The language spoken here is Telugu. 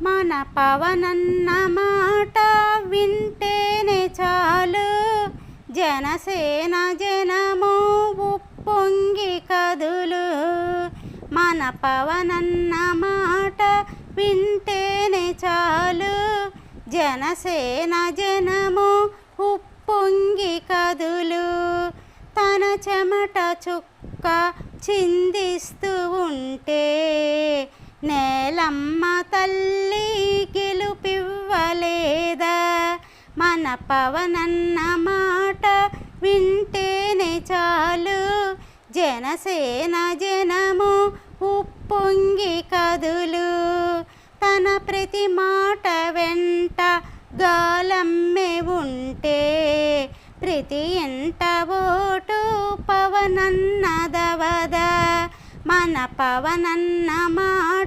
మన పవనన్న మాట వింటేనే చాలు, జనసేన జనము ఉప్పొంగి కదులు. మన పవనన్న మాట వింటేనే చాలు, జనసేన జనము ఉప్పొంగి కదులు. తన చెమట చుక్క చిందిస్తూ ఉంటే నేలమ్మ తల్లి గెలుపివ్వలేదా? మన పవనన్న మాట వింటేనే చాలు, జనసేన జనము ఉప్పొంగి కదులు. తన ప్రతి మాట వెంట గాలమ్మే ఉంటే ప్రతి ఎంట ఓటు పవనన్నదవదా? మన పవనన్న మాట